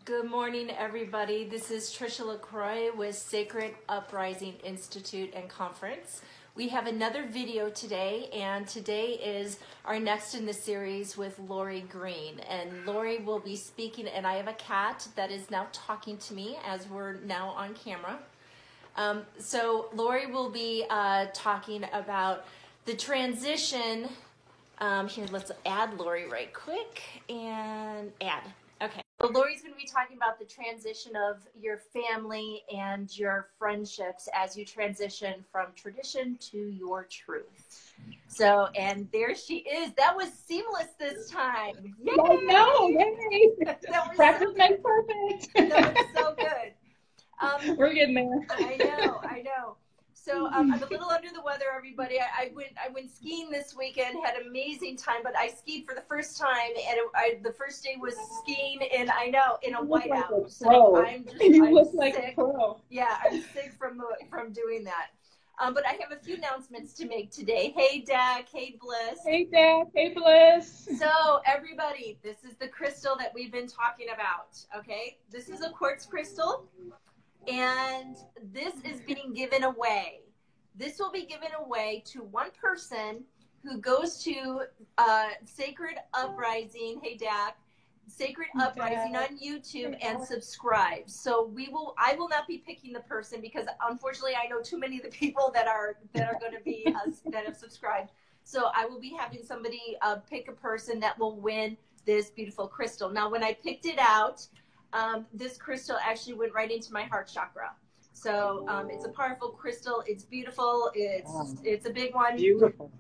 Good morning, everybody. This is Tricia LaCroix with Sacred Uprising Institute and Conference. We have another video today, and today is our next in the series with Lori Green. And Lori will be speaking, and I have a cat that is now talking to me as we're now on camera. So Lori will be talking about the transition. Here, let's add Lori right quick and add. Okay. So Lori's going to be talking about the transition of your family and your friendships as you transition from tradition to your truth. So, and there she is. That was seamless this time. Yay! I know, yay! Practice makes perfect. That was so good. We're getting there. I know. So I'm a little under the weather, everybody. I went skiing this weekend, had an amazing time, but I skied for the first time, and the first day was skiing in a whiteout. So I'm sick. Pro. Yeah, I'm sick from doing that. But I have a few announcements to make today. Hey, Dak. Hey, Bliss. Hey, Dak. Hey, Bliss. So everybody, this is the crystal that we've been talking about. Okay, this is a quartz crystal. And this is being given away. This will be given away to one person who goes to Sacred Uprising. Hey, Dak. Sacred Uprising on YouTube and subscribe. So I will not be picking the person because unfortunately I know too many of the people that are going to be that have subscribed. So I will be having somebody pick a person that will win this beautiful crystal. Now, when I picked it out, this crystal actually went right into my heart chakra. So it's a powerful crystal. It's beautiful. It's a big one. Beautiful.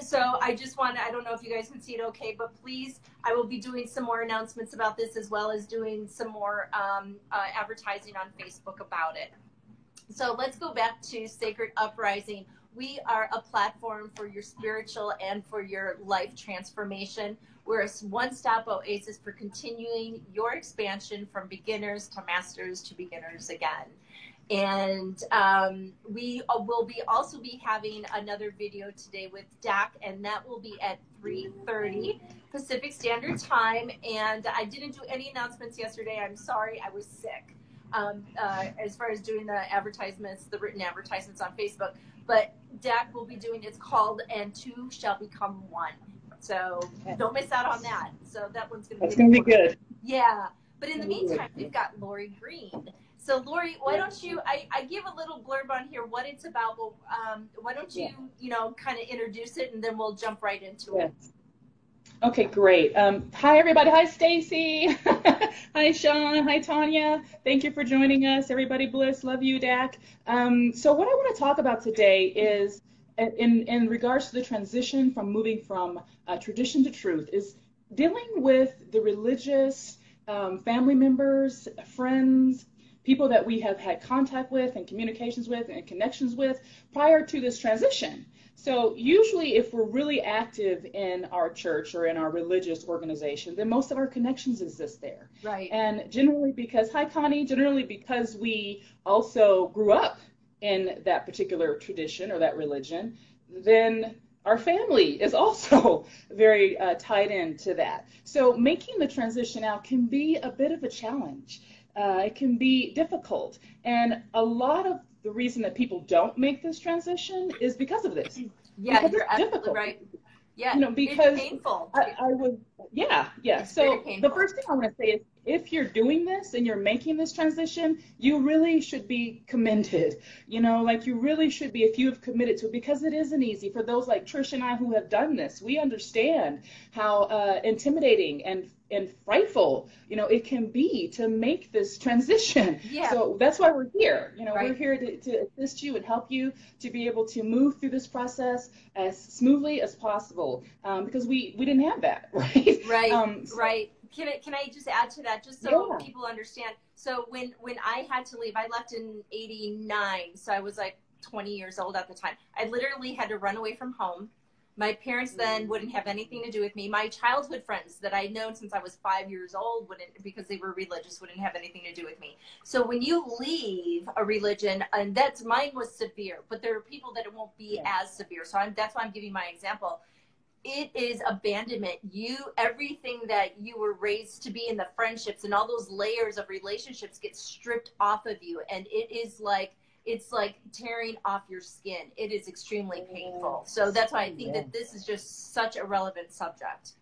So I don't know if you guys can see it okay, but please, I will be doing some more announcements about this as well as doing some more advertising on Facebook about it. So let's go back to Sacred Uprising. We are a platform for your spiritual and for your life transformation. We're a one-stop oasis for continuing your expansion from beginners to masters to beginners again. And we will also be having another video today with Dak, and that will be at 3:30 Pacific Standard Time. And I didn't do any announcements yesterday. I'm sorry, I was sick as far as doing the advertisements, the written advertisements on Facebook. But Dak will be doing, it's called And Two Shall Become One. So don't miss out on that. So that one's going to be good. Yeah. But in the meantime, we've got Lori Green. So Lori, why don't you, I give a little blurb on here what it's about. Well, why don't you, kind of introduce it and then we'll jump right into it. Okay, great. Hi, everybody. Hi, Stacy. Hi, Sean. Hi, Tanya. Thank you for joining us. Everybody, Bliss. Love you, Dak. So what I want to talk about today is in regards to the transition from moving from tradition to truth is dealing with the religious family members, friends, people that we have had contact with and communications with and connections with prior to this transition. So usually if we're really active in our church or in our religious organization, then most of our connections exist there. Right. And generally because we also grew up in that particular tradition or that religion, then our family is also very tied into that. So making the transition out can be a bit of a challenge. It can be difficult. And a lot of the reason that people don't make this transition is because of this. Yeah, because you're it's absolutely difficult. Right. Yeah, because it's painful. It's so the first thing I want to say is if you're doing this and you're making this transition, you really should be commended. You really should be if you have committed to it, because it isn't easy. For those like Trish and I who have done this, we understand how intimidating and frightful, it can be to make this transition. Yeah. So that's why we're here. Right. We're here to assist you and help you to be able to move through this process as smoothly as possible, because we didn't have that, right? Right. Right. Can I just add to that, just so people understand? So when I had to leave, I left in '89, so I was like 20 years old at the time. I literally had to run away from home. My parents then wouldn't have anything to do with me. My childhood friends that I'd known since I was 5 years old wouldn't, because they were religious, wouldn't have anything to do with me. So when you leave a religion, and mine was severe, but there are people that it won't be as severe. So that's why I'm giving my example. it is abandonment. Everything that you were raised to be in, the friendships and all those layers of relationships get stripped off of you. And it's like tearing off your skin. It is extremely painful. So that's why I think that this is just such a relevant subject.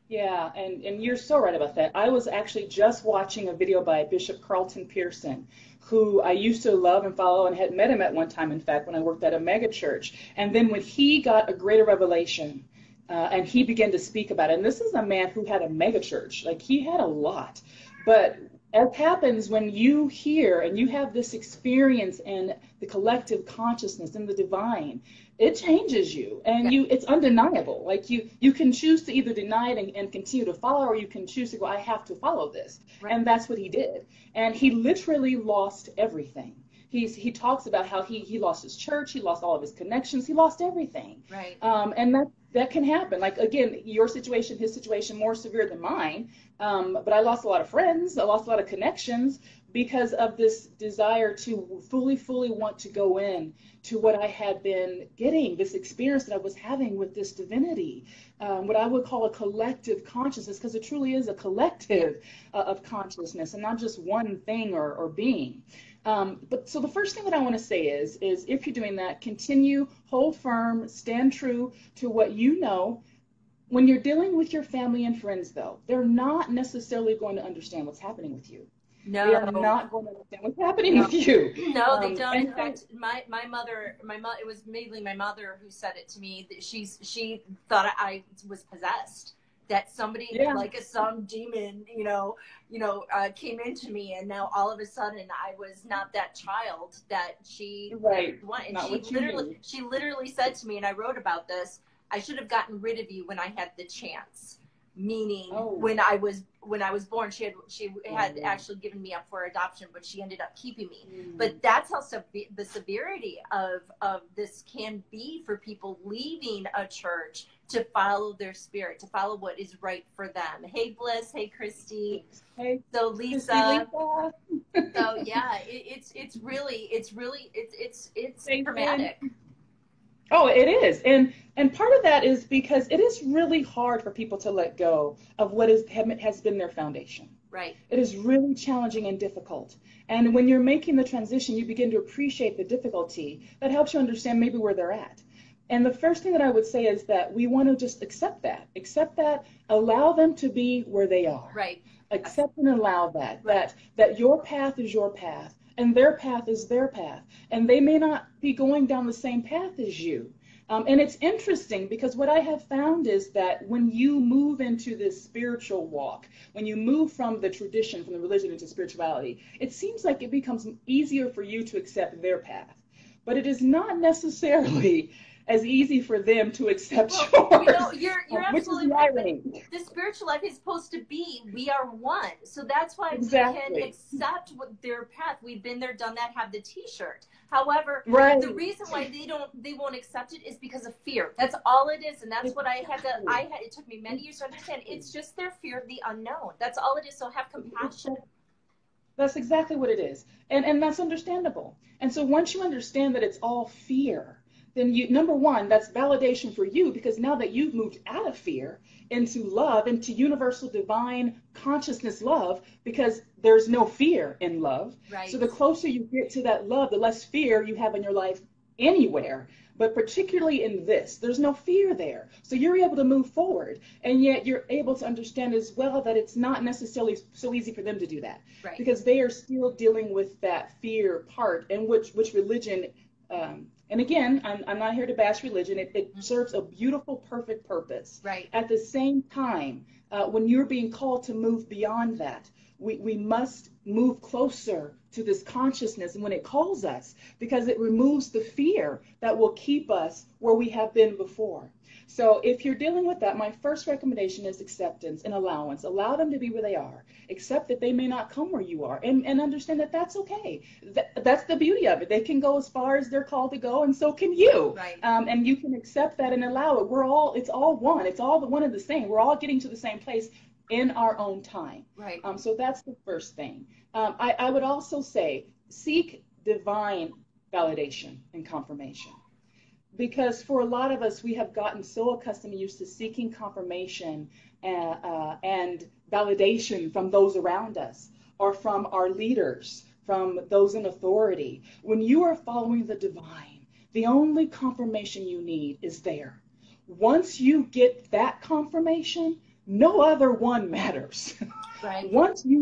Yeah, and you're so right about that. I was actually just watching a video by Bishop Carlton Pearson, who I used to love and follow and had met him at one time, in fact, when I worked at a mega church. And then when he got a greater revelation, and he began to speak about it, and this is a man who had a mega church, like he had a lot. But as happens when you hear and you have this experience in the collective consciousness and the divine, it changes you, and it's undeniable. Like you can choose to either deny it and continue to follow, or you can choose to go, I have to follow this. Right. And that's what he did. And he literally lost everything. He talks about how he lost his church, he lost all of his connections, he lost everything. Right. And that can happen. Like, again, your situation, his situation, more severe than mine. But I lost a lot of friends, I lost a lot of connections because of this desire to fully want to go in to what I had been getting, this experience that I was having with this divinity, what I would call a collective consciousness, because it truly is a collective of consciousness and not just one thing or being. But so the first thing that I want to say is if you're doing that, continue, hold firm, stand true to what you know. When you're dealing with your family and friends, though, they're not necessarily going to understand what's happening with you. No, they are not going to understand what's happening with you. No, they don't. In fact, my mother, it was mainly my mother who said it to me. That she thought I was possessed. That somebody, like some demon, came into me, and now all of a sudden I was not that child that she wanted. And she literally said to me, and I wrote about this, I should have gotten rid of you when I had the chance. Meaning, when I was born, she had actually given me up for adoption, but she ended up keeping me. But that's how the severity of this can be for people leaving a church to follow their spirit, to follow what is right for them. Hey, Bliss. Hey, Christy. Hey, so Lisa. So yeah, it's really traumatic. Oh, it is. And part of that is because it is really hard for people to let go of what has been their foundation. Right. It is really challenging and difficult. And when you're making the transition, you begin to appreciate the difficulty. That helps you understand maybe where they're at. And the first thing that I would say is that we want to just accept that, allow them to be where they are. Right. Accept and allow that your path is your path. And their path is their path. And they may not be going down the same path as you. And it's interesting because what I have found is that when you move into this spiritual walk, when you move from the tradition, from the religion into spirituality, it seems like it becomes easier for you to accept their path. But it is not necessarily as easy for them to accept yours. You're absolutely right. The spiritual life is supposed to be, we are one. So that's why we can accept their path. We've been there, done that, have the t-shirt. However, the reason why they won't accept it is because of fear. That's all it is. And that's what it took me many years to understand. It's just their fear of the unknown. That's all it is. So have compassion. That's exactly what it is. And that's understandable. And so once you understand that it's all fear, then number one, that's validation for you, because now that you've moved out of fear into love, into universal divine consciousness love, because there's no fear in love. Right. So the closer you get to that love, the less fear you have in your life anywhere, but particularly in this, there's no fear there. So you're able to move forward, and yet you're able to understand as well that it's not necessarily so easy for them to do that, because they are still dealing with that fear part, and which religion, and again, I'm not here to bash religion. It serves a beautiful, perfect purpose. Right. At the same time, when you're being called to move beyond that, we must move closer to this consciousness, and when it calls us, because it removes the fear that will keep us where we have been before. So if you're dealing with that, my first recommendation is acceptance and allowance. Allow them to be where they are. Accept that they may not come where you are, and understand that that's okay. That's the beauty of it. They can go as far as they're called to go, and so can you. Right. And you can accept that and allow it. It's all one. It's all one and the same. We're all getting to the same place in our own time. Right. So that's the first thing. I would also say seek divine validation and confirmation. Because for a lot of us, we have gotten so accustomed and used to seeking confirmation and validation from those around us or from our leaders, from those in authority. When you are following the divine, the only confirmation you need is there. Once you get that confirmation, no other one matters. Right. Once you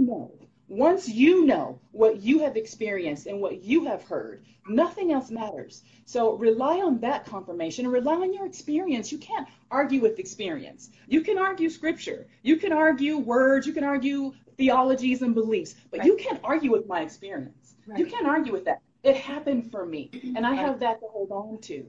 know what you have experienced and what you have heard, nothing else matters. So rely on that confirmation and rely on your experience. You can't argue with experience. You can argue scripture. You can argue words. You can argue theologies and beliefs, but Right. you can't argue with my experience. Right. You can't argue with that. It happened for me, and I have that to hold on to.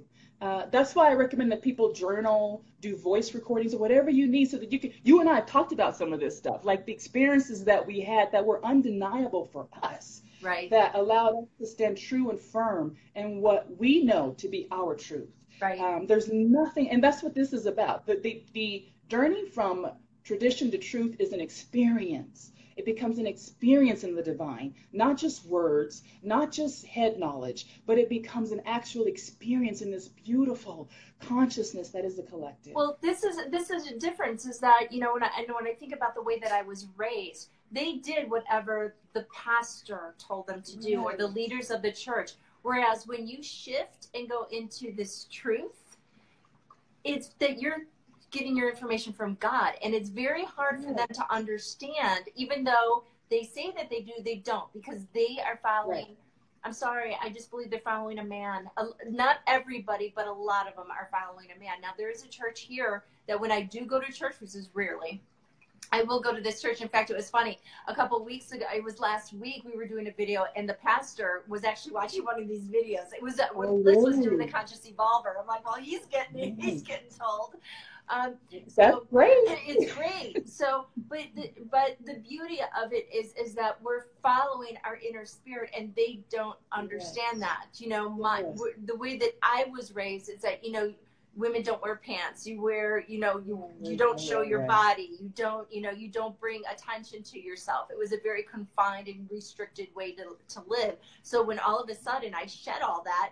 That's why I recommend that people journal, do voice recordings, or whatever you need, so that you and I have talked about some of this stuff, like the experiences that we had that were undeniable for us, Right. that allowed us to stand true and firm in what we know to be our truth. Right. There's nothing, and that's what this is about. The journey from tradition to truth is an experience. It becomes an experience in the divine, not just words, not just head knowledge, but it becomes an actual experience in this beautiful consciousness that is the collective. Well, this is a difference, is that, you know, when I think about the way that I was raised, they did whatever the pastor told them to do, or the leaders of the church. Whereas when you shift and go into this truth, it's that you're getting your information from God, and it's very hard for them to understand, even though they say that they do, they don't, because they are following. Right. I'm sorry, I just believe they're following a man. Not everybody, but a lot of them are following a man. Now, there is a church here that when I do go to church, which is rarely, I will go to this church. In fact, it was funny. A couple of weeks ago, it was last week, we were doing a video, and the pastor was actually watching one of these videos. It was when Liz was doing the Conscious Evolver. I'm like, well, he's getting told. That's great. It's great. So, but the beauty of it is that we're following our inner spirit, and they don't understand that. You know, the way that I was raised is that, you know, women don't wear pants. You wear, you know, you don't show your body. You don't bring attention to yourself. It was a very confined and restricted way to live. So when all of a sudden I shed all that,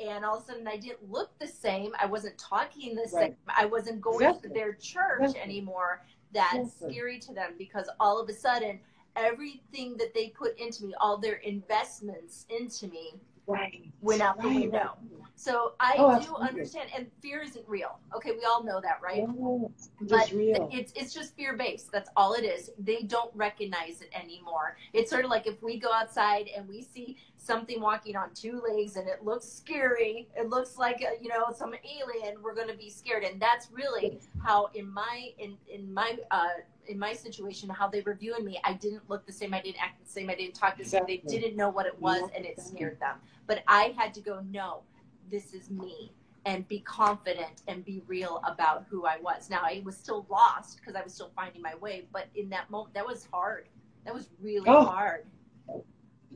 and all of a sudden I didn't look the same, I wasn't talking the same, I wasn't going to their church anymore, that's scary to them, because all of a sudden everything that they put into me, all their investments into me, went out the window. So I do understand, and fear isn't real. Okay, we all know that, right? But it's just fear-based. That's all it is. They don't recognize it anymore. It's sort of like if we go outside and we see something walking on two legs and it looks scary, it looks like some alien, we're going to be scared. And that's really how in my situation, how they were viewing me. I didn't look the same. I didn't act the same. I didn't talk the same. They didn't know what it was, and it scared them. But I had to go, no, this is me, and be confident and be real about who I was. Now, I was still lost because I was still finding my way. But in that moment, that was hard. That was really hard.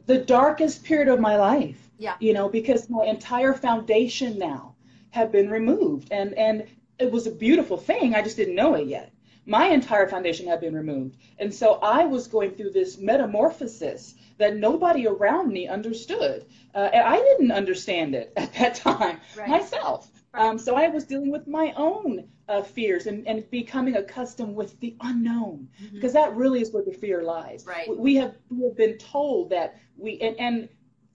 The darkest period of my life. Yeah. You know, because my entire foundation now had been removed, and it was a beautiful thing. I just didn't know it yet. My entire foundation had been removed. And so I was going through this metamorphosis that nobody around me understood. And I didn't understand it at that time myself. So I was dealing with my own fears and becoming accustomed with the unknown, because that really is where the fear lies. Right. We have been told that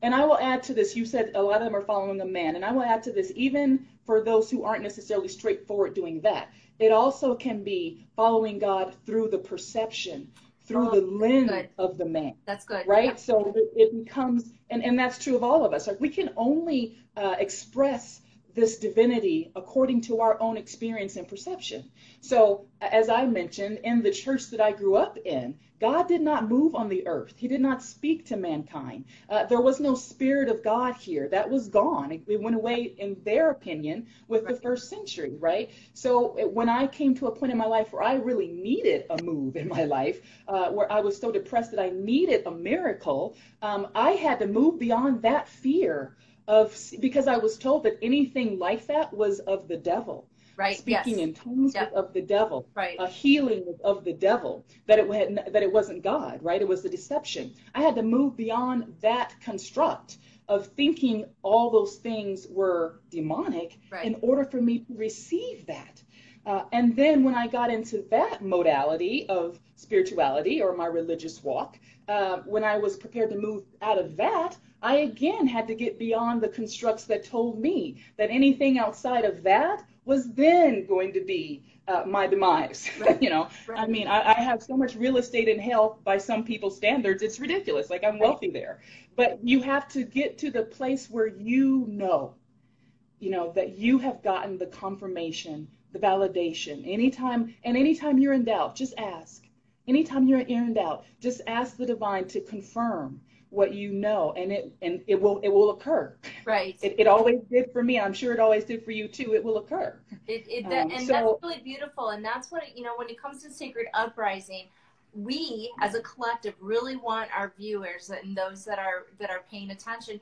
and I will add to this, you said a lot of them are following a man, and I will add to this, even for those who aren't necessarily straightforward doing that, it also can be following God through the perception, through the lens of the man. That's good. Right? Yeah. So it becomes, and that's true of all of us. Like, we can only express this divinity according to our own experience and perception. So as I mentioned, in the church that I grew up in, God did not move on the earth. He did not speak to mankind. There was no Spirit of God here. That was gone. It went away, in their opinion, with the first century, right? So when I came to a point in my life where I really needed a move in my life, where I was so depressed that I needed a miracle, I had to move beyond that fear because I was told that anything like that was of the devil. Right. speaking Yes. in tongues Yep. of the devil, Right. healing of the devil, that it wasn't God, right? It was the deception. I had to move beyond that construct of thinking all those things were demonic Right. in order for me to receive that. And then when I got into that modality of spirituality or my religious walk, when I was prepared to move out of that, I again had to get beyond the constructs that told me that anything outside of that was then going to be my demise. Right. You know, Right. I mean, I have so much real estate in hell by some people's standards, it's ridiculous. Like I'm wealthy there. But you have to get to the place where you know, that you have gotten the confirmation, the validation. Anytime you're in doubt, just ask. Anytime you're in doubt, just ask the divine to confirm what you know, and it will occur. Right. It always did for me. I'm sure it always did for you too. It will occur. That's really beautiful, and that's what when it comes to Sacred Uprising, we as a collective really want our viewers and those that are paying attention.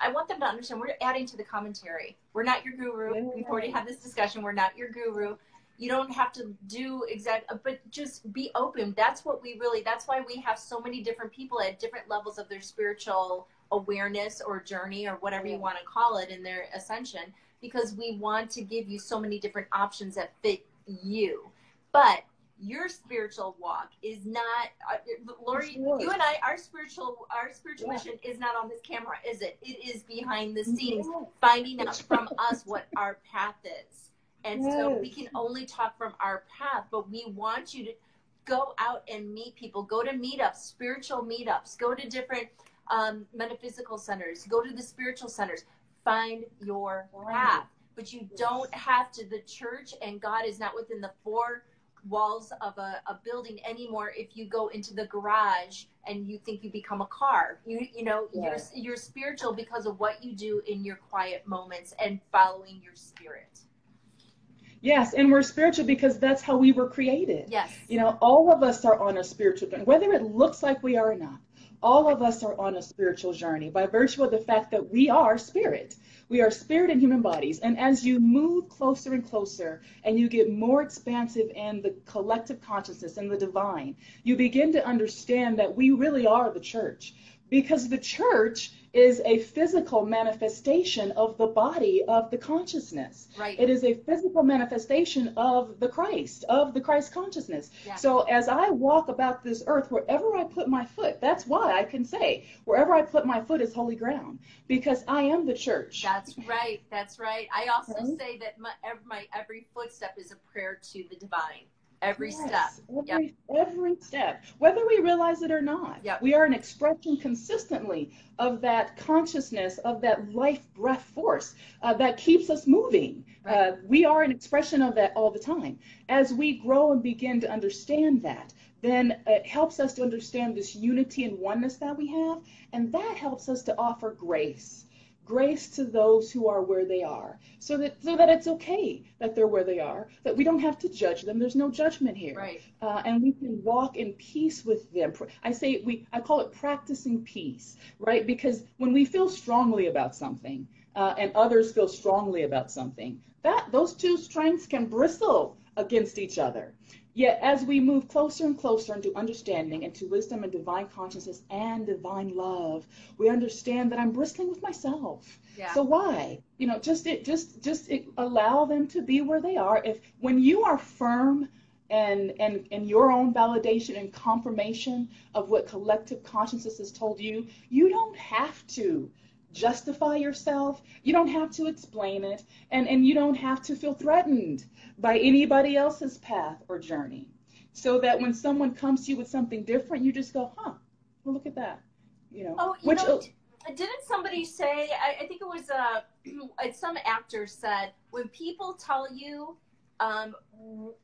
I want them to understand we're adding to the commentary. We're not your guru. Yeah. We've already had this discussion. We're not your guru. You don't have to do but just be open. That's why we have so many different people at different levels of their spiritual awareness or journey or whatever you want to call it in their ascension, because we want to give you so many different options that fit you. But your spiritual walk is not, Lori, you and I, our spiritual mission is not on this camera, is it? It is behind the scenes, finding out from us what our path is. And so we can only talk from our path, but we want you to go out and meet people, go to meetups, spiritual meetups, go to different metaphysical centers, go to the spiritual centers, find your path. But you don't have to. The church and God is not within the four walls of a building anymore. If you go into the garage and you think you become a car, you're spiritual because of what you do in your quiet moments and following your spirit. Yes, and we're spiritual because that's how we were created. Yes. You know, all of us are on a spiritual journey, whether it looks like we are or not. All of us are on a spiritual journey by virtue of the fact that we are spirit. We are spirit in human bodies. And as you move closer and closer and you get more expansive in the collective consciousness and the divine, you begin to understand that we really are the church. Because the church is a physical manifestation of the body of the consciousness. Right. It is a physical manifestation of the Christ consciousness. Yeah. So as I walk about this earth, wherever I put my foot, that's why I can say, wherever I put my foot is holy ground, because I am the church. That's right. That's right. I also say that every footstep is a prayer to the divine. Every step. Every step, whether we realize it or not. Yep. We are an expression consistently of that consciousness, of that life breath force that keeps us moving. Right. We are an expression of that all the time. As we grow and begin to understand that, then it helps us to understand this unity and oneness that we have, and that helps us to offer grace to those who are where they are, so that it's okay that they're where they are, that we don't have to judge them. There's no judgment here. Right. And we can walk in peace with them. I call it practicing peace, right? Because when we feel strongly about something and others feel strongly about something, those two strengths can bristle against each other. Yet as we move closer and closer into understanding, into wisdom and divine consciousness and divine love, we understand that I'm bristling with myself. Yeah. So why? Just allow them to be where they are. When you are firm and your own validation and confirmation of what collective consciousness has told you, you don't have to justify yourself. You don't have to explain it, and you don't have to feel threatened by anybody else's path or journey. So that when someone comes to you with something different, you just go, well, look at that. Didn't somebody say, I think it was some actor said, when people tell you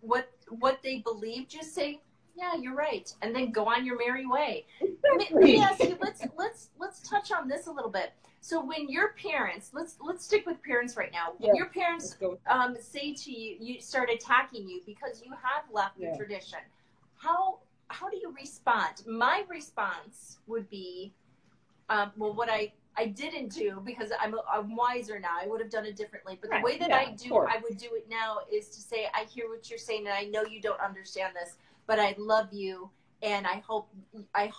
what they believe, just say, yeah, you're right, and then go on your merry way. Let me ask you, let's touch on this a little bit. So when your parents, let's stick with parents right now. When your parents say to you, you start attacking you because you have left the tradition, how do you respond? My response would be, what I I didn't do, because I'm wiser now. I would have done it differently. But the way that I would do it now is to say, I hear what you're saying, and I know you don't understand this, but I love you, and I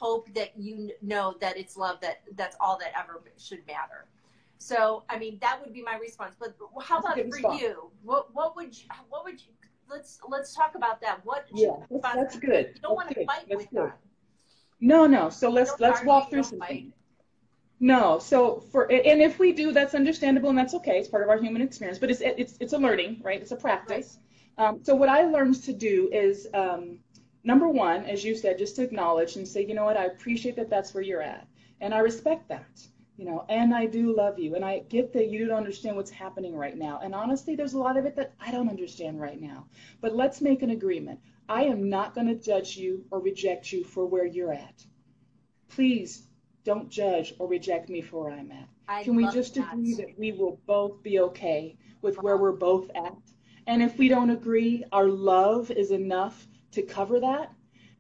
hope that you know that it's love, that's all that ever should matter. So, I mean, that would be my response. But how about for you? What would you? Let's talk about that. What? Yeah, that's good. You don't want to fight with them. No. So let's walk through something. No, so and if we do, that's understandable and that's okay. It's part of our human experience. But it's a learning, right? It's a practice. Right. So what I learned to do is, number one, as you said, just to acknowledge and say, you know what, I appreciate that that's where you're at, and I respect that. You know, and I do love you, and I get that you don't understand what's happening right now. And honestly, there's a lot of it that I don't understand right now. But let's make an agreement. I am not going to judge you or reject you for where you're at. Please don't judge or reject me for where I'm at. Can we just agree that we will both be okay with where we're both at? And if we don't agree, our love is enough to cover that.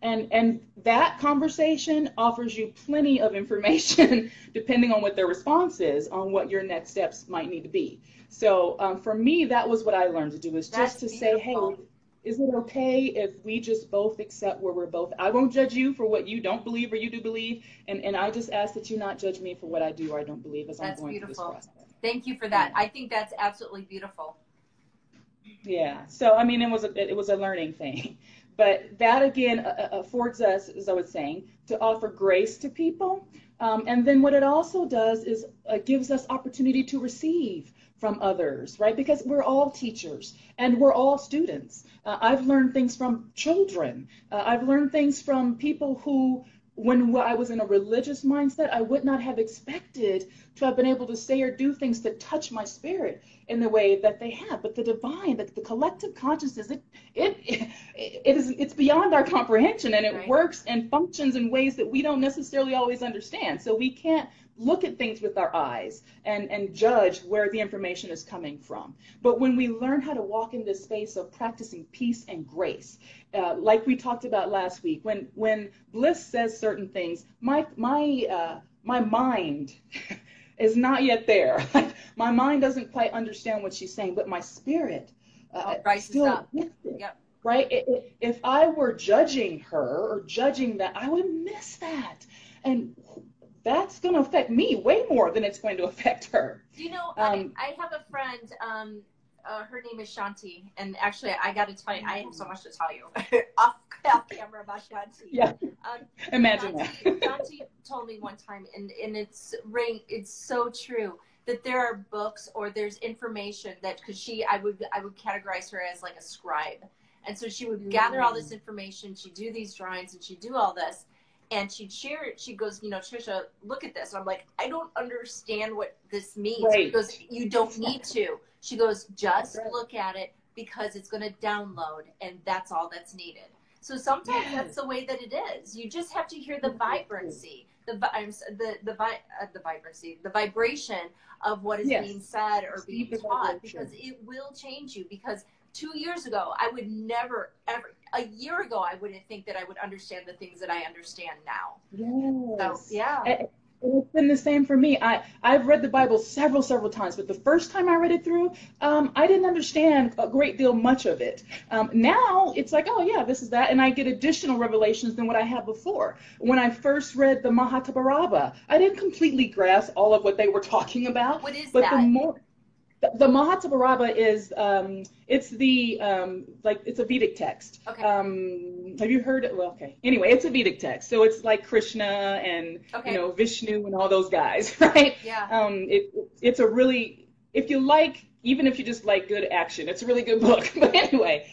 And that conversation offers you plenty of information, depending on what their response is, on what your next steps might need to be. So for me, that was what I learned to do, is just to say, hey, is it okay if we just both accept where we're both? I won't judge you for what you don't believe or you do believe, and I just ask that you not judge me for what I do or I don't believe as I'm going through this process. Thank you for that. I think that's absolutely beautiful. Yeah. So I mean, it was a learning thing. But that, again, affords us, as I was saying, to offer grace to people. And then what it also does is gives us opportunity to receive from others, right? Because we're all teachers and we're all students. I've learned things from children. I've learned things from people who, when I was in a religious mindset, I would not have expected to have been able to say or do things that touch my spirit in the way that they have. But the divine, the collective consciousness, it's beyond our comprehension, and it works and functions in ways that we don't necessarily always understand. So we can't look at things with our eyes and judge where the information is coming from. But when we learn how to walk in this space of practicing peace and grace, like we talked about last week, when Bliss says certain things, my mind is not yet there. My mind doesn't quite understand what she's saying, but my spirit still up. Gets it. Yep. Right? If I were judging her or judging that, I would miss that. And that's going to affect me way more than it's going to affect her. Do you know, I have a friend, her name is Shanti, and actually I got to tell you, I have so much to tell you off camera about Shanti. Yeah, imagine that. Shanti told me one time, and it's so true, that there are books or there's information that, because I would categorize her as like a scribe. And so she would gather all this information, she'd do these drawings, and she'd do all this. And she'd share it. She goes, you know, Trisha, look at this. And I'm like, I don't understand what this means. Right. She goes, you don't need to. She goes, just look at it, because it's going to download, and that's all that's needed. So sometimes that's the way that it is. You just have to hear the vibrancy, the vibration of what is being said or being taught, because it will change you. Because 2 years ago, I would never, ever, a year ago, I wouldn't think that I would understand the things that I understand now. Yes. So, yeah. And it's been the same for me. I've read the Bible several times, but the first time I read it through, I didn't understand a great deal much of it. Now it's like, oh yeah, this is that, and I get additional revelations than what I had before. When I first read the Mahabharata, I didn't completely grasp all of what they were talking about. What is but that? The Mahabharata is it's it's a Vedic text. Okay. Have you heard it? Well, okay. Anyway, it's a Vedic text, so it's like Krishna and Vishnu and all those guys, right? Yeah. It's a really, even if you just like good action, it's a really good book. But anyway,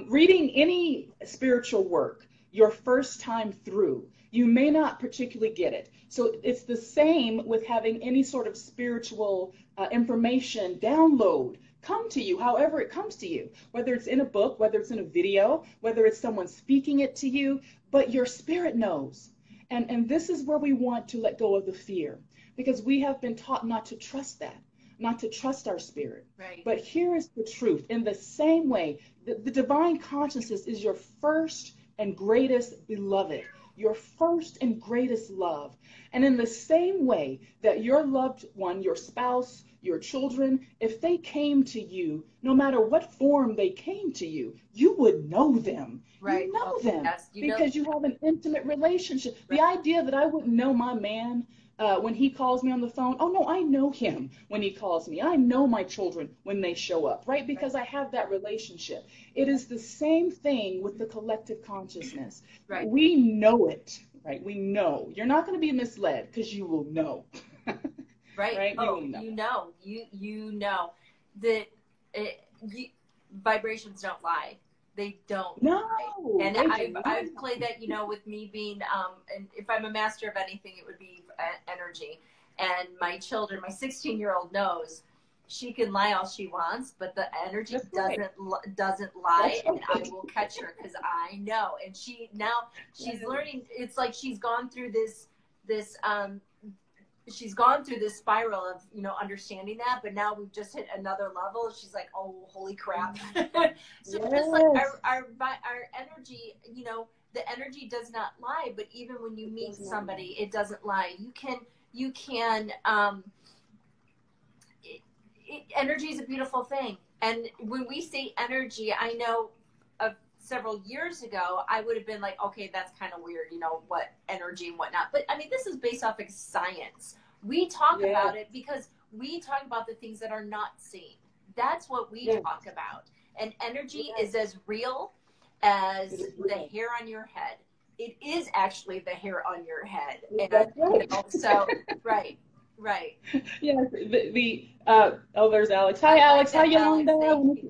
reading any spiritual work your first time through, you may not particularly get it. So it's the same with having any sort of spiritual information download come to you, however it comes to you, whether it's in a book, whether it's in a video, whether it's someone speaking it to you, but your spirit knows. And this is where we want to let go of the fear, because we have been taught not to trust that, not to trust our spirit. Right. But here is the truth. In the same way, the divine consciousness is your first and greatest beloved. your first and greatest love. And in the same way that your loved one, your spouse, your children, if they came to you, no matter what form they came to you, you would know them. Right. You know them Yes, because you have an intimate relationship. Right. The idea that I wouldn't know my man when he calls me on the phone, oh no, I know him when he calls me. I know my children when they show up, right? Because I have that relationship. It is the same thing with the collective consciousness. Right. We know it, right? We know. You're not going to be misled because you will know. Right? Right? Oh, you know that vibrations don't lie. They don't. No. Lie. And I've played that, with me being, and if I'm a master of anything, it would be energy. And my children, my 16-year-old knows she can lie all she wants, but the energy doesn't lie, and I will catch her because I know. And she's learning. It's like she's gone through this she's gone through this spiral of, understanding that, but now we've just hit another level. She's like, oh, holy crap. So just like our energy, the energy does not lie, but even when you meet somebody, it doesn't lie. Energy is a beautiful thing. And when we say energy, I know several years ago, I would have been like, okay, that's kind of weird, what energy and whatnot. But I mean, this is based off of science. We talk about it because we talk about the things that are not seen. That's what we talk about. And energy is as real as the hair on your head. It is actually the hair on your head. And, Right. Yes. There's Alex. Hi, Alex. Hi, Yolanda.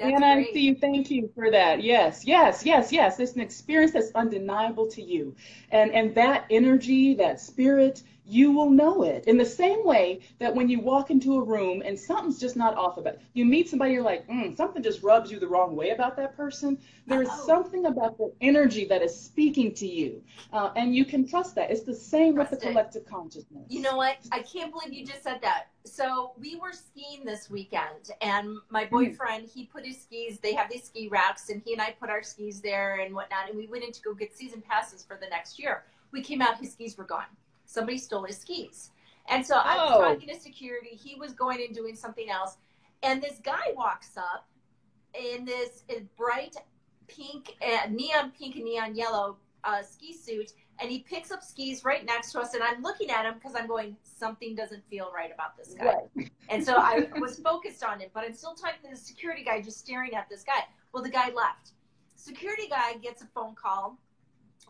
Anna, I see you. Thank you for that. Yes. It's an experience that's undeniable to you. And that energy, that spirit, you will know it. In the same way that when you walk into a room and something's just not off about it, you meet somebody, you're like, something just rubs you the wrong way about that person. There is something about the energy that is speaking to you. And you can trust that. It's the same with the collective consciousness. You know what? I can't believe you just said that. So we were skiing this weekend, and my boyfriend, he put his skis, they have these ski racks, and he and I put our skis there and whatnot, and we went in to go get season passes for the next year. We came out, his skis were gone. Somebody stole his skis. And so I was talking to security. He was going and doing something else. And this guy walks up in this bright pink, neon pink and neon yellow ski suit. And he picks up skis right next to us. And I'm looking at him because I'm going, something doesn't feel right about this guy. Right. And so I was focused on it. But I'm still talking to the security guy, just staring at this guy. Well, the guy left. Security guy gets a phone call,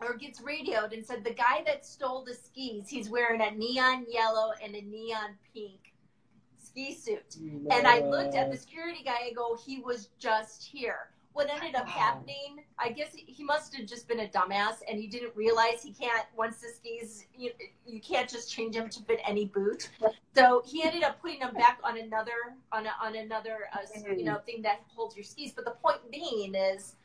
or gets radioed, and said the guy that stole the skis, he's wearing a neon yellow and a neon pink ski suit. No. And I looked at the security guy and go, he was just here. What ended up happening, I guess he must have just been a dumbass, and he didn't realize he can't, once the skis, you can't just change them to fit any boot. So he ended up putting them back on another thing that holds your skis. But the point being is,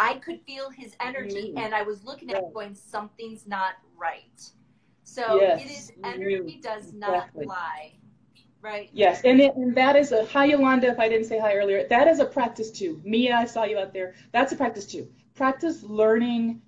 I could feel his energy, and I was looking at him going, something's not right. So it is, energy does not lie, right? Yes, and that is hi, Yolanda, if I didn't say hi earlier. That is a practice too. Mia, I saw you out there. That's a practice too. Practice learning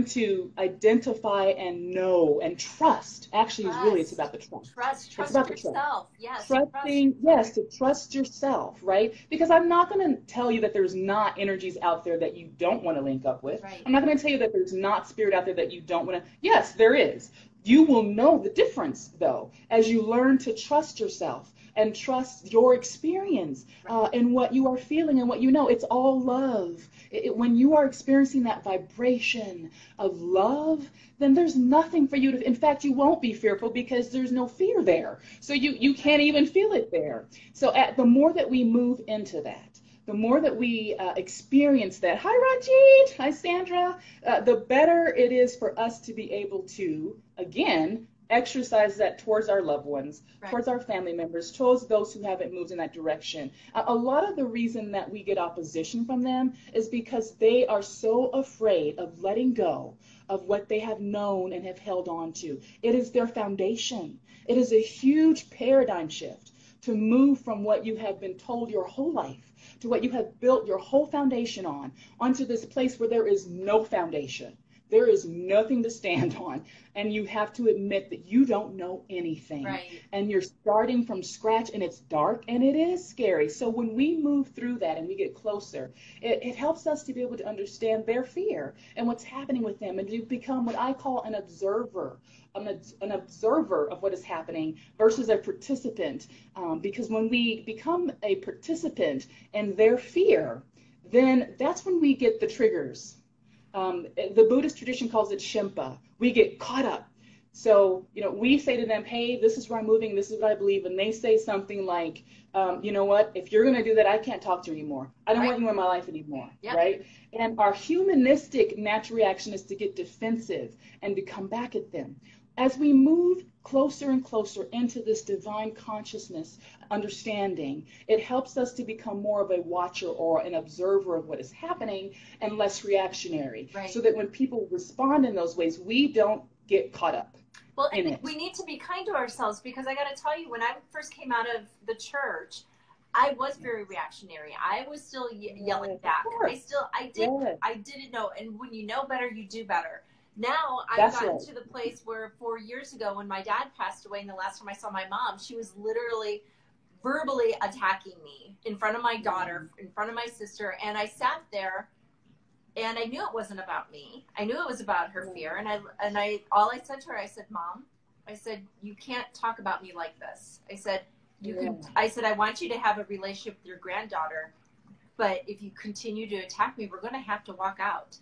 to identify and know and trust. Actually, it's about the trust. Trust yourself. Yes. To trust yourself, right? Because I'm not going to tell you that there's not energies out there that you don't want to link up with. Right. I'm not going to tell you that there's not spirit out there that you don't want to. Yes, there is. You will know the difference, though, as you learn to trust yourself and trust your experience and what you are feeling and what you know. It's all love. When you are experiencing that vibration of love, then there's nothing for you to, in fact, you won't be fearful because there's no fear there. So you can't even feel it there. So the more that we move into that, the more that we experience that, hi Rajit, hi Sandra, the better it is for us to be able to, again, exercise that towards our loved ones, towards our family members, towards those who haven't moved in that direction. A lot of the reason that we get opposition from them is because they are so afraid of letting go of what they have known and have held on to. It is their foundation. It is a huge paradigm shift to move from what you have been told your whole life to what you have built your whole foundation on, onto this place where there is no foundation. there is nothing to stand on. And you have to admit that you don't know anything. Right. And you're starting from scratch, and it's dark and it is scary. So when we move through that and we get closer, it helps us to be able to understand their fear and what's happening with them, and to become what I call an observer of what is happening versus a participant. Because when we become a participant in their fear, then that's when we get the triggers. The Buddhist tradition calls it Shimpa. We get caught up. So, we say to them, hey, this is where I'm moving, this is what I believe. And they say something like, you know what, if you're going to do that, I can't talk to you anymore. I don't want you in my life anymore. Yep. Right? And our humanistic natural reaction is to get defensive and to come back at them. As we move closer and closer into this divine consciousness understanding, it helps us to become more of a watcher or an observer of what is happening and less reactionary. Right. So that when people respond in those ways, we don't get caught up. Well, and we need to be kind to ourselves, because I got to tell you, when I first came out of the church, I was very reactionary. I was still yelling back. I didn't know. And when you know better, you do better. Now I've gotten to the place where 4 years ago, when my dad passed away, and the last time I saw my mom, she was literally verbally attacking me in front of my daughter, in front of my sister. And I sat there, and I knew it wasn't about me. I knew it was about her fear. And all I said to her, I said, Mom, I said, you can't talk about me like this. I said, I said, I want you to have a relationship with your granddaughter, but if you continue to attack me, we're going to have to walk out.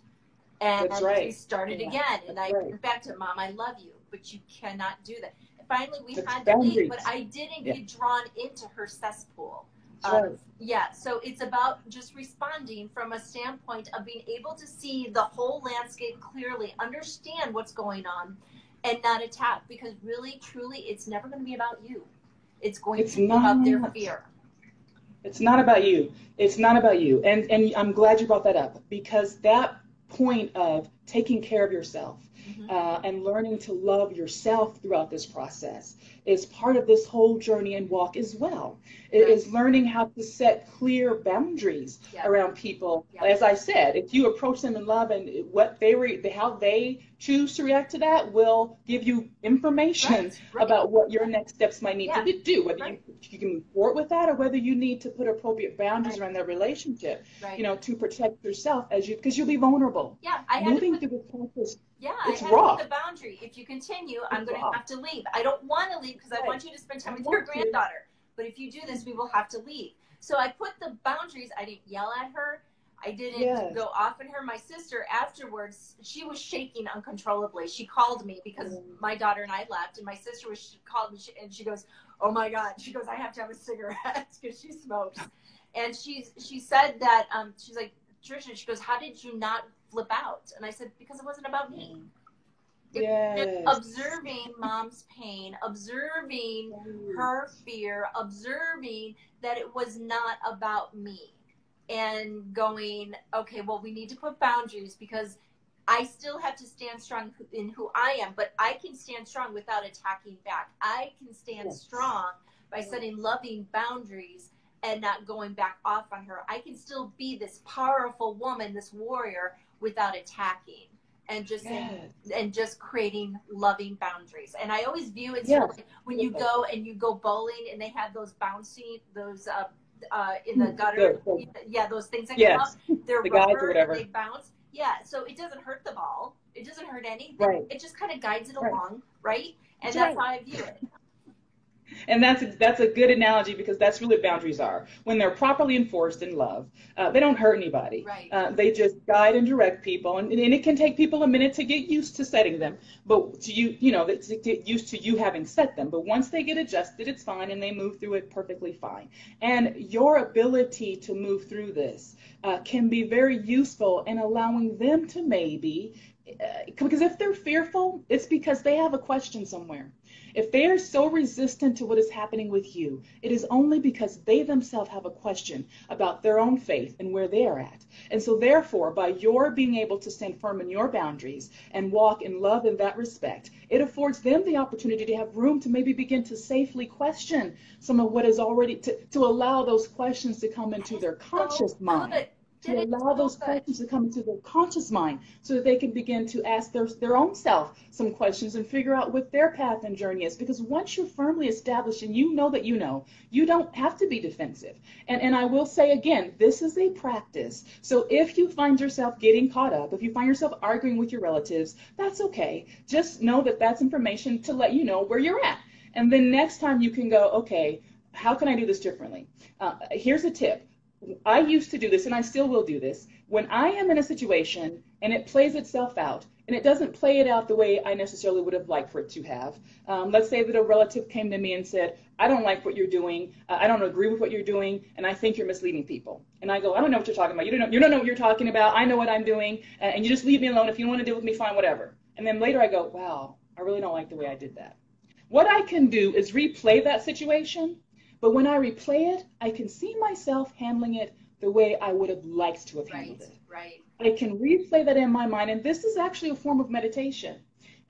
And we started again. And I went back to, Mom, I love you, but you cannot do that. And finally, we had to leave, but I didn't get drawn into her cesspool. So it's about just responding from a standpoint of being able to see the whole landscape clearly, understand what's going on, and not attack. Because really, truly, it's never going to be about you. It's going to be about their fear. It's not about you. It's not about you. And I'm glad you brought that up, because that point of taking care of yourself and learning to love yourself throughout this process is part of this whole journey and walk as well. It is learning how to set clear boundaries around people. As I said, if you approach them in love, and how they choose to react to that will give you information about what your next steps might need to do, whether you can move forward with that, or whether you need to put appropriate boundaries around that relationship, to protect yourself because you'll be vulnerable. Moving through this process. It's raw. The boundary. If you continue, I'm going to have to leave. I don't want to leave because I want you to spend time with your granddaughter. But if you do this, we will have to leave. So I put the boundaries. I didn't yell at her. I didn't go off on her. My sister, afterwards, she was shaking uncontrollably. She called me because my daughter and I left, and my sister called me, and she goes, "Oh my God!" She goes, "I have to have a cigarette," because she smokes. And she said that she's like, Tricia, she goes, "How did you not flip out?" And I said, "Because it wasn't about me." Observing Mom's pain, observing her fear, observing that it was not about me, and going, okay, well, we need to put boundaries, because I still have to stand strong in who I am, but I can stand strong without attacking back. I can stand strong by setting loving boundaries and not going back off on her. I can still be this powerful woman, this warrior, without attacking, and just creating loving boundaries. And I always view it sort of like when you go bowling, and they have those bouncing, those in the gutter, those things that come up. They're rubber and they bounce. So it doesn't hurt the ball. It doesn't hurt anything. It just kind of guides it along, right? And that's how I view it. And that's a good analogy, because that's really what boundaries are. When they're properly enforced in love, they don't hurt anybody. They just guide and direct people, and it can take people a minute to get used to setting them, but to get used to you having set them. But once they get adjusted, it's fine, and they move through it perfectly fine. And your ability to move through this can be very useful in allowing them to maybe, because if they're fearful, it's because they have a question somewhere. If they are so resistant to what is happening with you, it is only because they themselves have a question about their own faith and where they are at. And so therefore, by your being able to stand firm in your boundaries and walk in love in that respect, it affords them the opportunity to have room to maybe begin to safely question some of what is already, to allow those questions to come into their conscious mind. to allow those questions to come into their conscious mind so that they can begin to ask their own self some questions and figure out what their path and journey is. Because once you're firmly established and you know that you don't have to be defensive. And I will say again, this is a practice. So if you find yourself getting caught up, if you find yourself arguing with your relatives, that's okay. Just know that that's information to let you know where you're at. And then next time you can go, okay, how can I do this differently? Here's a tip. I used to do this, and I still will do this. When I am in a situation and it plays itself out, and it doesn't play it out the way I necessarily would have liked for it to have. Let's say that a relative came to me and said, I don't like what you're doing. I don't agree with what you're doing, and I think you're misleading people. And I go, I don't know what you're talking about. You don't know what you're talking about. I know what I'm doing, and you just leave me alone. If you don't want to deal with me, fine, whatever. And then later I go, wow, I really don't like the way I did that. What I can do is replay that situation. But when I replay it, I can see myself handling it the way I would have liked to have handled it. Right. I can replay that in my mind, and this is actually a form of meditation.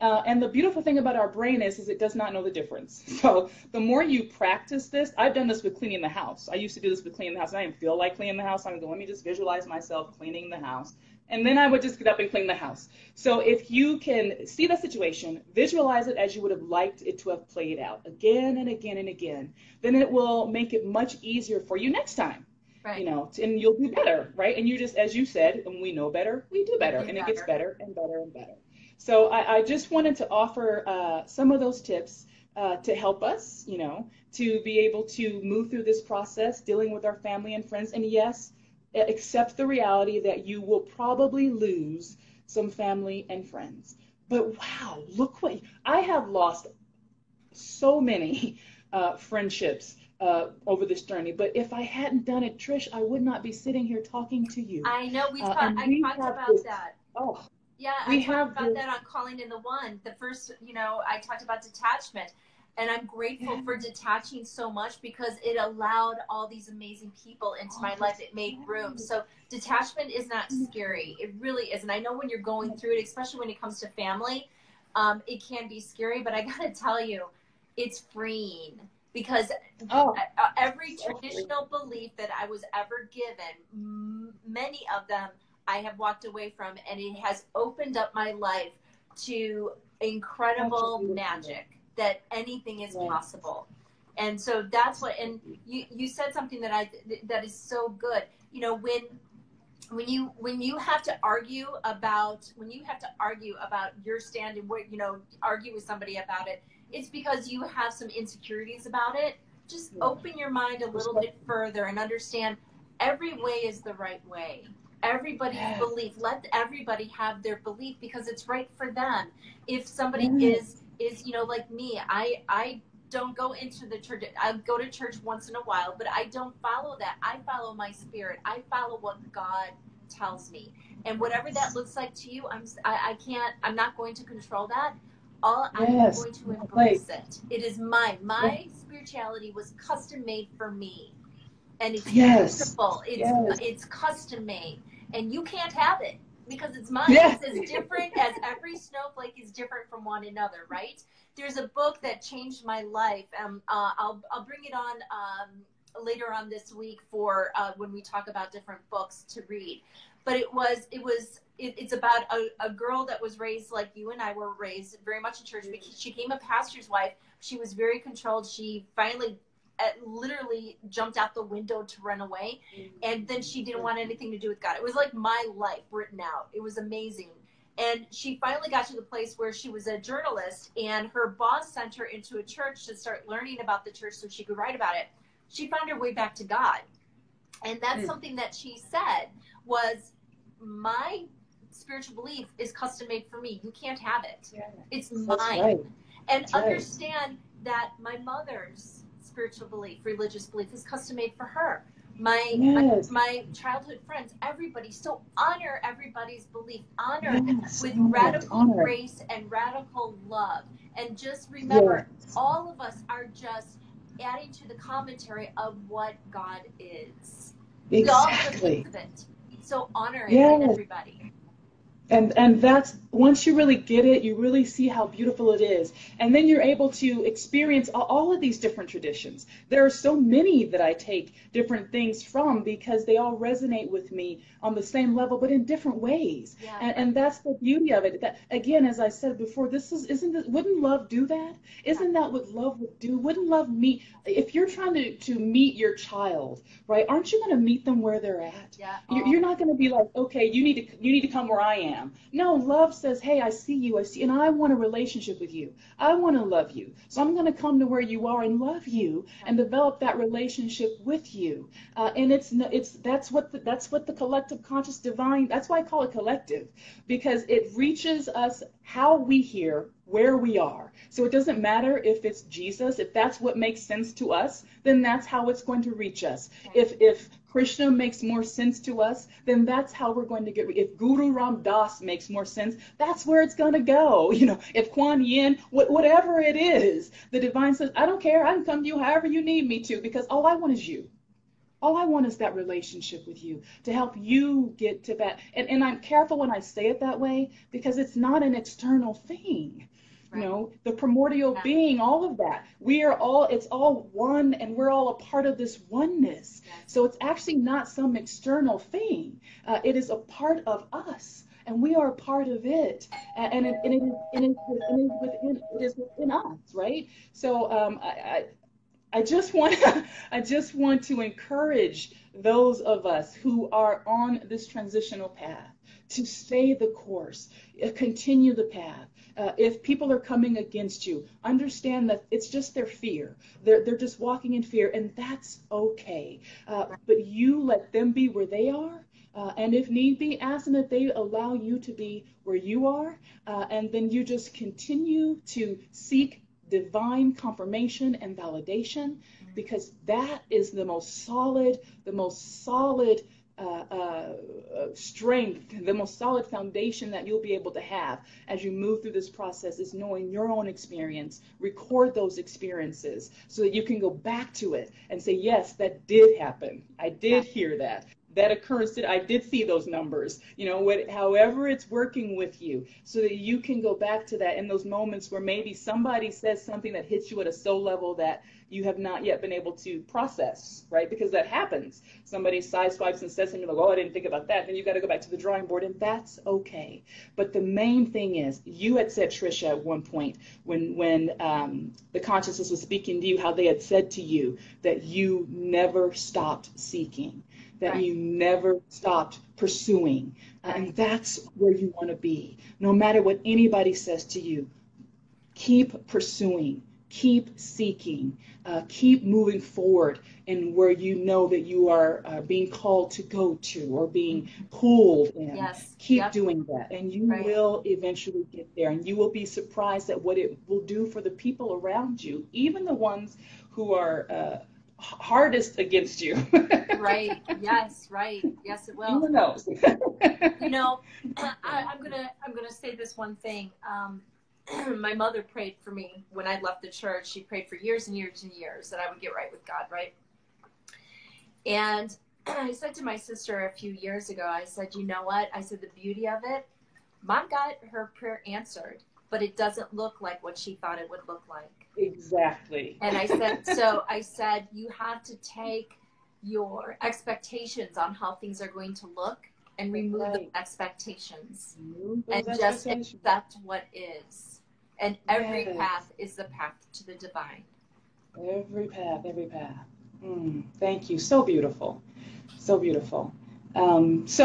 And the beautiful thing about our brain is it does not know the difference. So the more you practice this, I've done this with cleaning the house. I used to do this with cleaning the house. And I didn't feel like cleaning the house. I would go, let me just visualize myself cleaning the house. And then I would just get up and clean the house. So if you can see the situation, visualize it as you would have liked it to have played out again and again and again, then it will make it much easier for you next time. Right. And you'll do better, right? And you just, as you said, when we know better, we do better, and it gets better and better and better. So I just wanted to offer some of those tips to help us, to be able to move through this process, dealing with our family and friends. And yes, accept the reality that you will probably lose some family and friends. But wow, look what I have lost so many friendships over this journey. But if I hadn't done it, Trish, I would not be sitting here talking to you. I know I talked about that. Oh, yeah, I talked about that on Calling in the One. The first, I talked about detachment. And I'm grateful for detaching so much because it allowed all these amazing people into my life. It made room. So detachment is not scary. It really isn't. I know when you're going through it, especially when it comes to family, it can be scary. But I got to tell you, it's freeing because every traditional belief that I was ever given, many of them I have walked away from, and it has opened up my life to incredible magic. That anything is possible. And so that's what, and you said something that is so good. When you have to argue about your stand and what, argue with somebody about it, it's because you have some insecurities about it. Just open your mind a little bit further and understand every way is the right way. Everybody's belief, let everybody have their belief because it's right for them. If somebody is like me, I don't go into the church. I go to church once in a while, but I don't follow that. I follow my spirit. I follow what God tells me. And whatever that looks like to you, I'm not going to control that. I'm going to embrace it. It is mine. My spirituality was custom made for me. And it's beautiful. It's custom made. And you can't have it. Because it's mine. It's as different as every snowflake is different from one another, right? There's a book that changed my life. I'll bring it on later on this week for when we talk about different books to read. But it's about a girl that was raised like you and I were raised, very much in church. She became a pastor's wife. She was very controlled. She finally literally jumped out the window to run away, and then she didn't want anything to do with God. It was like my life written out. It was amazing. And she finally got to the place where she was a journalist, and her boss sent her into a church to start learning about the church so she could write about it. She found her way back to God. And that's something that she said was, my spiritual belief is custom made for me. You can't have it. It's mine. Right. And understand that my mother's spiritual belief, religious belief is custom made for her. My childhood friends, everybody. So honor everybody's belief. Honor with radical grace and radical love. And just remember, all of us are just adding to the commentary of what God is. Exactly. We all believe it. So honor it in everybody. And that's, once you really get it, you really see how beautiful it is. And then you're able to experience all of these different traditions. There are so many that I take different things from because they all resonate with me on the same level, but in different ways. Yeah. And that's the beauty of it. That, again, as I said before, wouldn't love do that? Isn't that what love would do? Wouldn't love meet, if you're trying to meet your child, right? Aren't you going to meet them where they're at? Yeah. You're not going to be like, okay, you need to come where I am. No, love says, hey, I see you, and I want a relationship with you. I want to love you. So I'm going to come to where you are and love you and develop that relationship with you. And that's what the collective conscious divine, that's why I call it collective, because it reaches us how we hear, where we are. So it doesn't matter if it's Jesus, if that's what makes sense to us, then that's how it's going to reach us. If Krishna makes more sense to us, then that's how we're going to get. If Guru Ram Das makes more sense, that's where it's going to go. If Kuan Yin, whatever it is, the divine says, I don't care. I can come to you however you need me to, because all I want is you. All I want is that relationship with you to help you get to that. And I'm careful when I say it that way because it's not an external thing. Right. The primordial being, all of that. It's all one, and we're all a part of this oneness. Yes. So it's actually not some external thing. It is a part of us, and we are a part of it. And it is within us, right? So I just want to encourage those of us who are on this transitional path to stay the course, continue the path. If people are coming against you, understand that it's just their fear. They're just walking in fear, and that's okay. But you let them be where they are, and if need be, ask them if they allow you to be where you are, and then you just continue to seek divine confirmation and validation, because that is the most solid strength, the most solid foundation that you'll be able to have as you move through this process, is knowing your own experience. Record those experiences so that you can go back to it and say, yes, that did happen. I did hear that. That occurrence, I did see those numbers, however it's working with you, so that you can go back to that in those moments where maybe somebody says something that hits you at a soul level that you have not yet been able to process, right? Because that happens. Somebody sideswipes and says something like, oh, I didn't think about that. Then you got to go back to the drawing board, and that's okay. But the main thing is, you had said, Trisha, at one point when the consciousness was speaking to you, how they had said to you that you never stopped seeking, that you never stopped pursuing. And that's where you want to be. No matter what anybody says to you, keep pursuing, keep seeking, keep moving forward in where you know that you are being called to go to or being pulled in. Yes. Keep doing that, and you will eventually get there, and you will be surprised at what it will do for the people around you, even the ones who are hardest against you. Right. Yes. Right. Yes, it will. Who knows? I'm gonna say this one thing. My mother prayed for me when I left the church. She prayed for years and years and years that I would get right with God, right? And I said to my sister a few years ago, I said, you know what? I said, the beauty of it, Mom got her prayer answered, but it doesn't look like what she thought it would look like. Exactly. And I said, you have to take your expectations on how things are going to look and remove the expectations. Just accept what is. And every path is the path to the divine. Every path. Thank you. So beautiful. So beautiful. That's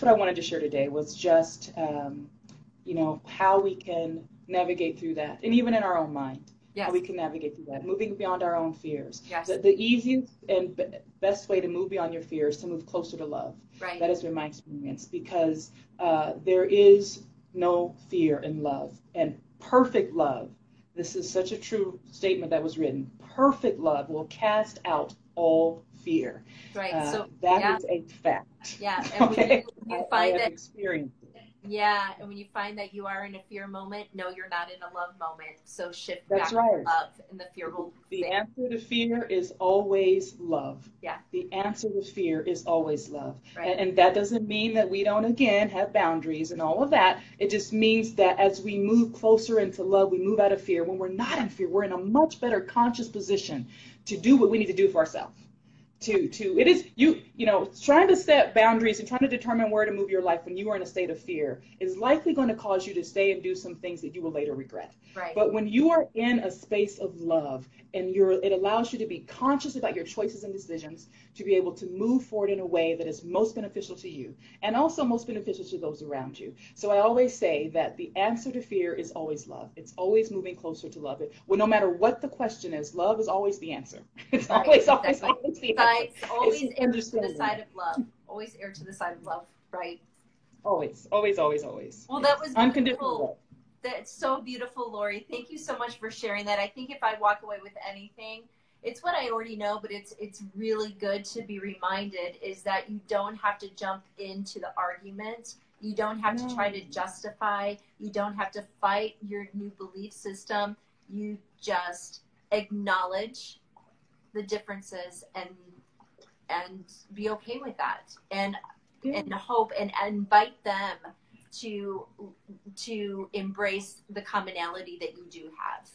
what I wanted to share today, was just, how we can navigate through that. And even in our own mind, how we can navigate through that, moving beyond our own fears. Yes. The easiest and best way to move beyond your fears is to move closer to love. Right. That has been my experience, because there is no fear in love, and perfect love. This is such a true statement that was written. Perfect love will cast out all fear. Right. That is a fact. Yeah. And okay. you find I that experienced it. Yeah, and when you find that you are in a fear moment, no, you're not in a love moment. So shift That's back to right. love, and the fear will The fade. answer to fear is always love. Yeah. The answer to fear is always love. Right. And that doesn't mean that we don't, again, have boundaries and all of that. It just means that as we move closer into love, we move out of fear. When we're not in fear, we're in a much better conscious position to do what we need to do for ourselves. It is trying to set boundaries and trying to determine where to move your life when you are in a state of fear is likely going to cause you to stay and do some things that you will later regret. Right. But when you are in a space of love and it allows you to be conscious about your choices and decisions, to be able to move forward in a way that is most beneficial to you and also most beneficial to those around you. So I always say that the answer to fear is always love. It's always moving closer to love. Well, no matter what the question is, love is always the answer. It's Right, always exactly. the answer. Always It's err to the side of love. Always err to the side of love, right? Always, always, always, always. Well, that was unconditional love. That's so beautiful, Lori. Thank you so much for sharing that. I think if I walk away with anything, it's what I already know, but it's really good to be reminded is that you don't have to jump into the argument. You don't have to try to justify. You don't have to fight your new belief system. You just acknowledge the differences and be okay with that, and hope and invite them to embrace the commonality that you do have.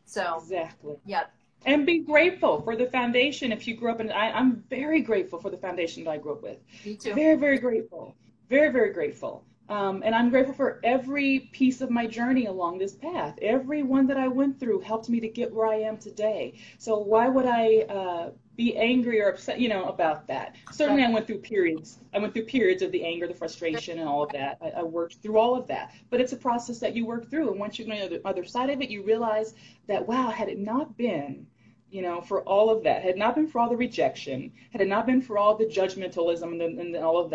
So exactly. Yep. And be grateful for the foundation. If you grew up I'm very grateful for the foundation that I grew up with. Me too. Very, very grateful. Very, very grateful. And I'm grateful for every piece of my journey along this path. Every one that I went through helped me to get where I am today. So why would I be angry or upset, about that? Certainly, I went through periods. I went through periods of the anger, the frustration, and all of that. I worked through all of that. But it's a process that you work through. And once you go to the other side of it, you realize that, wow, had it not been for all of that, had it not been for all the rejection, had it not been for all the judgmentalism and all of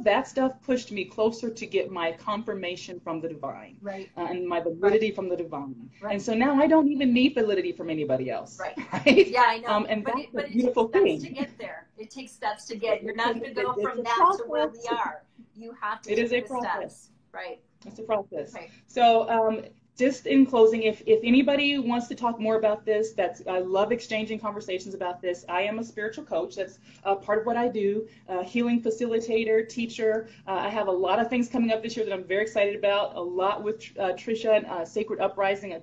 that stuff pushed me closer to get my confirmation from the divine, right? And my validity from the divine. Right. And so now I don't even need validity from anybody else. Right. Right? Yeah, I know. And but that's it a beautiful thing. takes steps to get there. It takes steps to get. You're not going to go from that to where we are. You have to take the steps. Right. It's a process. Right. So just in closing, if anybody wants to talk more about this, I love exchanging conversations about this. I am a spiritual coach. That's part of what I do. Healing facilitator, teacher. I have a lot of things coming up this year that I'm very excited about. A lot with Trisha and Sacred Uprising.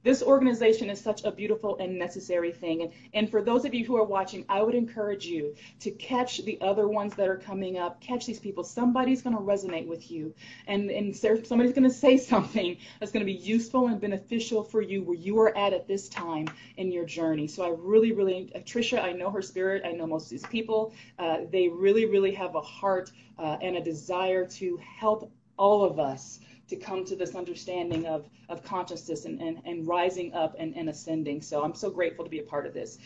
This organization is such a beautiful and necessary thing. And for those of you who are watching, I would encourage you to catch the other ones that are coming up. Catch these people. Somebody's going to resonate with you, and somebody's going to say something that's going to be useful and beneficial for you where you are at this time in your journey. So I really, Trisha, I know her spirit. I know most of these people. They really, really have a heart and a desire to help all of us to come to this understanding of consciousness and rising up and ascending. So I'm so grateful to be a part of this.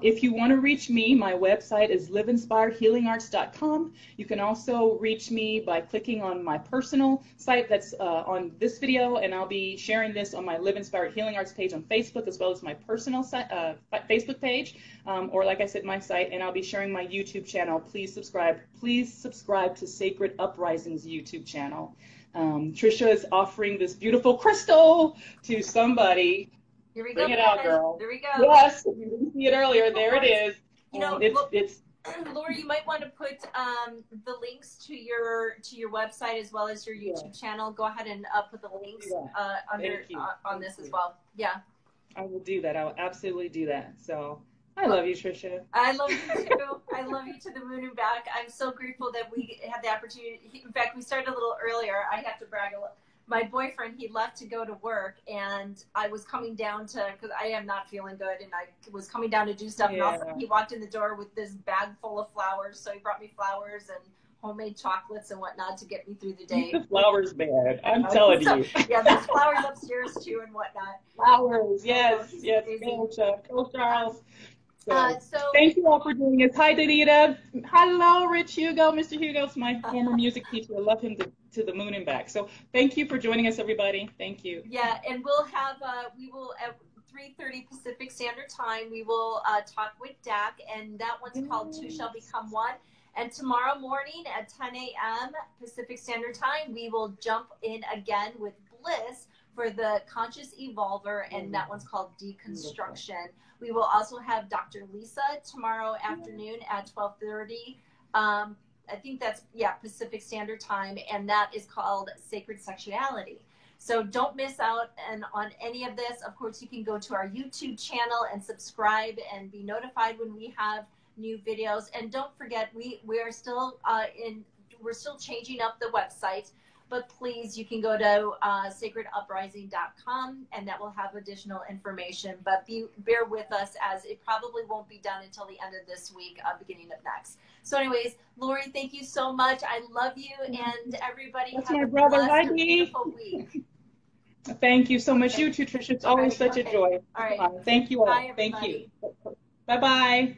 If you want to reach me, my website is liveinspiredhealingarts.com. You can also reach me by clicking on my personal site that's on this video, and I'll be sharing this on my Live Inspired Healing Arts page on Facebook, as well as my personal Facebook page, or like I said, my site, and I'll be sharing my YouTube channel. Please subscribe. Please subscribe to Sacred Uprising's YouTube channel. Trisha is offering this beautiful crystal to somebody. Here we Bring go. It out, girl. There we go. Yes, you didn't see it earlier. There it is. It's Laura, you might want to put the links to your website as well as your YouTube channel. Go ahead and put the links on this as well. Yeah. I will do that. I will absolutely do that. So I love you, Trisha. I love you too. I love you to the moon and back. I'm so grateful that we had the opportunity. In fact, we started a little earlier. I have to brag a little. My boyfriend, he left to go to work, and I was coming down because I am not feeling good, and I was coming down to do stuff, and all of a sudden he walked in the door with this bag full of flowers. So he brought me flowers and homemade chocolates and whatnot to get me through the day. The flowers, man. I'm telling you. Yeah, there's flowers upstairs too and whatnot. Flowers, yes. Coach Charles. So thank you all for doing this. Hi, Danita. Hello, Rich Hugo. Mr. Hugo's my former music teacher. I love him to the moon and back. So thank you for joining us, everybody. Thank you. Yeah, and we'll have, we will at 3:30 Pacific Standard Time, we will talk with Dak, and that one's called Two Shall Become One. And tomorrow morning at 10 a.m. Pacific Standard Time, we will jump in again with Bliss for the Conscious Evolver, and that one's called Deconstruction. We will also have Dr. Lisa tomorrow afternoon at 12:30. I think that's, Pacific Standard Time, and that is called Sacred Sexuality. So don't miss out on any of this. Of course, you can go to our YouTube channel and subscribe and be notified when we have new videos. And don't forget, we're still changing up the website, but please, you can go to sacreduprising.com, and that will have additional information. But bear with us, as it probably won't be done until the end of this week, beginning of next. So anyways, Lori, thank you so much. I love you, and everybody That's have my a brother, blessed, Heidi. beautiful week. Thank you so much. You too, Tricia. It's always such a joy. All right. Thank you all. Bye, Thank everybody. you. Bye-bye.